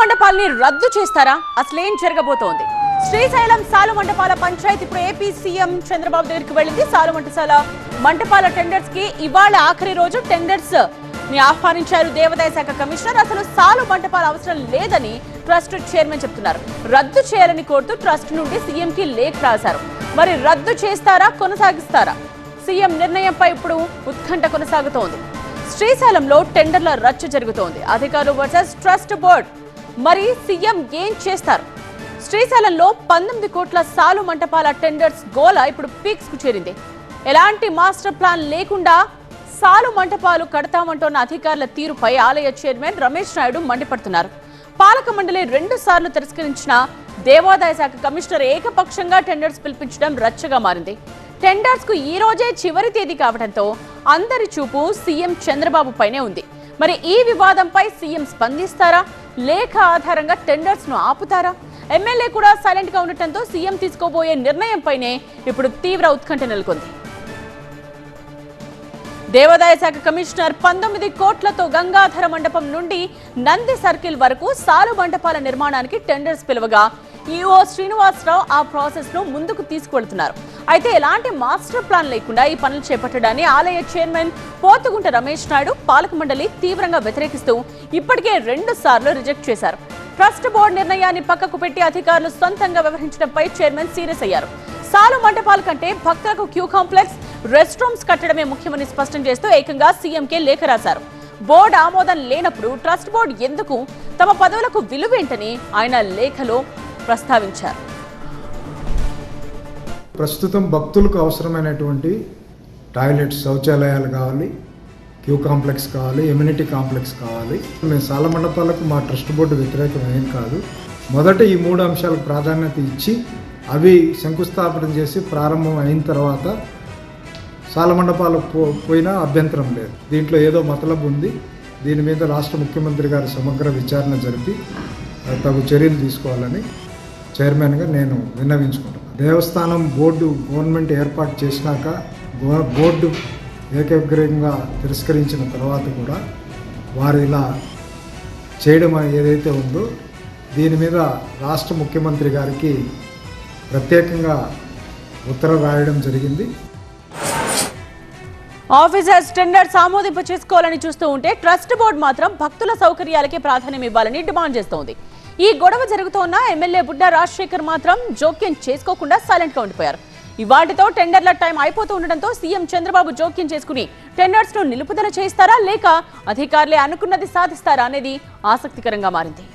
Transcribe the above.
మండపాలని రద్దు చేస్తారా? అసలేం జరగబోతోంది? శ్రీశైలం సాలు మండపాల పంచాయతీ ఇప్పుడు ఏపీ సీఎం చంద్రబాబు దగ్గరికి వెళ్ళింది. సాలు మంటపాల టెండర్స్ కి ఇవాళ ఆఖరి రోజు టెండర్స్ ని ఆహ్వానించారు దేవాదాయ శాఖ కమిషనర్. అసలు సాలు మంటపాల అవసరం లేదని ట్రస్ట్ చైర్మన్ చెప్తున్నారు. రద్దు చేయాలని కోరుతూ ట్రస్ట్ నుండి సీఎం కి లేఖ రాశారు. మరి రద్దు చేస్తారా, కొనసాగిస్తారా? సీఎం నిర్ణయంపై ఇప్పుడు ఉత్కంఠ కొనసాగుతోంది. శ్రీశైలంలో టెండర్ల రచ్చ జరుగుతోంది. అధికారులు వర్సెస్ ట్రస్ట్ బోర్డ్. మరి సీఎం ఏం చేస్తారు? శ్రీశైలంలో 19 కోట్ల సాలు మంటపాల టెండర్స్ గోల ఇప్పుడు పీక్స్ కు చేరింది. ఎలాంటి మాస్టర్ ప్లాన్ లేకుండా సాలు మంటపాలు కడతామంటోన్న అధికారుల తీరుపై ఆలయ చైర్మన్ రమేష్ నాయుడు మండిపడుతున్నారు. పాలక మండలి 2 సార్లు తిరస్కరించిన దేవాదాయ శాఖ కమిషనర్ ఏకపక్షంగా టెండర్స్ పిలిపించడం రచ్చగా మారింది. టెండర్స్ కు ఈ రోజే చివరి తేదీ కావడంతో అందరి చూపు సీఎం చంద్రబాబు పైనే ఉంది. మరి ఈ వివాదంపై సీఎం స్పందిస్తారా, లేఖ ఆధారంగా టెండర్స్ ను ఆపుతారా? ఎమ్మెల్యే కూడా సైలెంట్ గా ఉండటంతో సీఎం తీసుకోబోయే నిర్ణయంపైనే ఇప్పుడు తీవ్ర ఉత్కంఠ నెలకొంది. దేవాదాయ శాఖ కమిషనర్ 19 కోట్లతో గంగాధర మండపం నుండి నంది సర్కిల్ వరకు సాలు మండపాల నిర్మాణానికి టెండర్స్ పిలువగా ఈఓ శ్రీనివాసరావు ఆ ప్రాసెస్ ను ముందుకు తీసుకువెళ్తున్నారు. అయితే ఎలాంటి మాస్టర్ ప్లాన్ లేకుండా ఈ పనులు చేపట్టడాన్ని ఆలయ చైర్మన్ పోతుగుంట రమేష్ నాయుడు పాలక మండలి తీవ్రంగా వ్యతిరేకిస్తూ ఇప్పటికే 2 సార్లు రిజెక్ట్ చేశారు. ట్రస్ట్ బోర్డు నిర్ణయాన్ని పక్కకు పెట్టి అధికారులు సొంతంగా వ్యవహరించడంపై చైర్మన్ సీరియస్ అయ్యారు. సాలు మంటపాల కంటే భక్తులకు క్యూ కాంప్లెక్స్, రెస్ట్ రూమ్స్ కట్టడమే ముఖ్యమని స్పష్టం చేస్తూ ఏకంగా సీఎంకే లేఖ రాశారు. బోర్డు ఆమోదం లేనప్పుడు ట్రస్ట్ బోర్డు ఎందుకు, తమ పదవులకు విలువేంటని ఆయన లేఖలో ప్రస్తావించారు. ప్రస్తుతం భక్తులకు అవసరమైనటువంటి టాయిలెట్స్, శౌచాలయాలు కావాలి, క్యూ కాంప్లెక్స్ కావాలి, ఎమ్యూనిటీ కాంప్లెక్స్ కావాలి. మేము సాల మండపాలకు మా ట్రస్ట్ బోర్డు వ్యతిరేకం ఏం కాదు. మొదట ఈ 3 అంశాలకు ప్రాధాన్యత ఇచ్చి అవి శంకుస్థాపన చేసి ప్రారంభం అయిన తర్వాత సాల మండపాలకు పోయినా అభ్యంతరం లేదు. దీంట్లో ఏదో మతలబు ఉంది. దీని మీద రాష్ట్ర ముఖ్యమంత్రి గారు సమగ్ర విచారణ జరిపి తగు చర్యలు తీసుకోవాలని చైర్మన్గా నేను విన్నవించుకుంటున్నాను. దేవస్థానం బోర్డు గవర్నమెంట్ ఏర్పాటు చేసినాక బోర్డు ఏకగ్రీవంగా తిరస్కరించిన తర్వాత కూడా వారు ఇలా చేయడం ఏదైతే ఉందో దీని మీద రాష్ట్ర ముఖ్యమంత్రి గారికి ప్రత్యేకంగా ఉత్తరం రాయడం జరిగింది. ఆఫీసర్స్ టెండర్స్ ఆమోదింప చేసుకోవాలని చూస్తూ ఉంటే ట్రస్ట్ బోర్డు మాత్రం భక్తుల సౌకర్యాలకే ప్రాధాన్యం ఇవ్వాలని డిమాండ్ చేస్తోంది. ఈ గొడవ జరుగుతోన్న ఎమ్మెల్యే బుడ్డా రాజశేఖర్ మాత్రం జోక్యం చేసుకోకుండా సైలెంట్ గా ఉండిపోయారు. ఇవాటితో టెండర్ల టైం అయిపోతూ ఉండడంతో సీఎం చంద్రబాబు జోక్యం చేసుకుని టెండర్స్ ను నిలుపుదల చేస్తారా, లేక అధికారులే అనుకున్నది సాధిస్తారా అనేది ఆసక్తికరంగా మారింది.